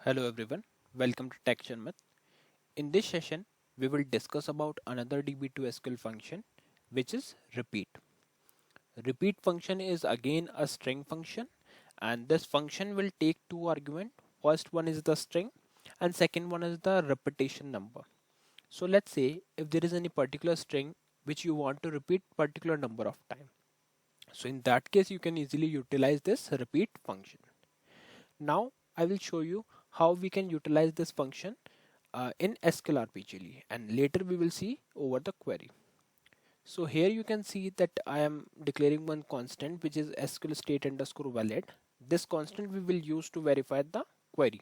Hello everyone, welcome to Tech Sharmit. In this session, we will discuss about another DB2 SQL function, which is repeat. Repeat function is again a string function, and this function will take two arguments. First one is the string, and second one is the repetition number. So let's say if there is any particular string which you want to repeat particular number of time. So in that case, you can easily utilize this repeat function. Now I will show you how we can utilize this function in SQLRPGLE, and later we will see over the query. So here you can see that I am declaring one constant which is SQL state underscore valid. This constant we will use to verify the query.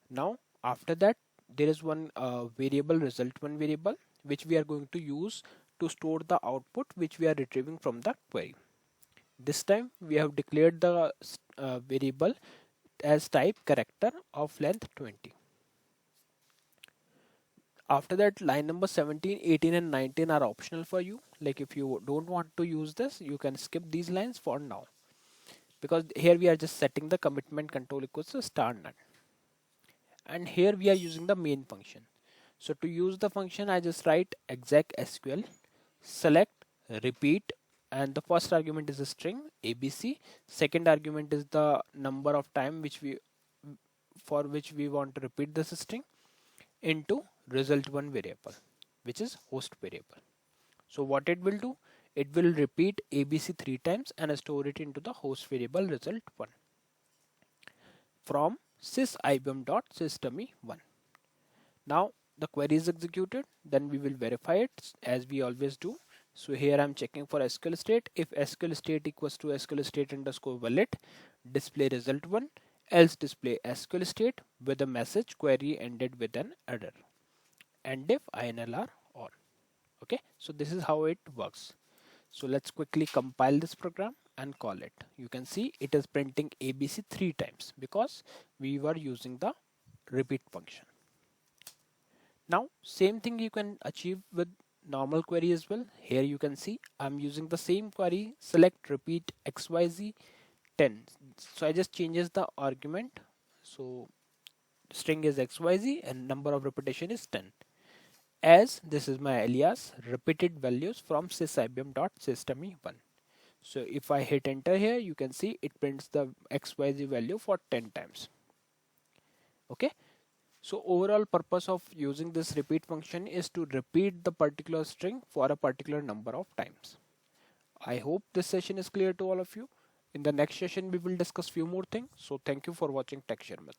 Now after that there is one variable result1 variable which we are going to use to store the output which we are retrieving from the query. This time we have declared the variable as type character of length 20. After that, line number 17, 18 and 19 are optional for you. Like if you don't want to use this, you can skip these lines for now, because here we are just setting the commitment control equals to star none, and here we are using the main function. So to use the function, I just write exec SQL, select repeat, and the first argument is a string abc, second argument is the number of time which we want to repeat this string, into result1 variable which is host variable. So what it will do, it will repeat abc 3 times and store it into the host variable result1 from sys ibm.systeme1. Now the query is executed, then we will verify it as we always do. So here I'm checking for SQL state. If SQL state equals to SQL state underscore valid, display result1, else display SQL state with a message query ended with an error, and if INL are on. Okay, so this is how it works. So let's quickly compile this program and call it. You can see it is printing ABC 3 times because we were using the repeat function. Now same thing you can achieve with normal query as well. Here you can see I'm using the same query, select repeat xyz 10. So I just changes the argument. So string is xyz and number of repetition is 10. As this is my alias, repeated values from sysibm.systeme1. So if I hit enter here, you can see it prints the xyz value for 10 times. Okay. So overall purpose of using this repeat function is to repeat the particular string for a particular number of times. I hope this session is clear to all of you. In the next session, we will discuss few more things. So thank you for watching Tech Sharmit.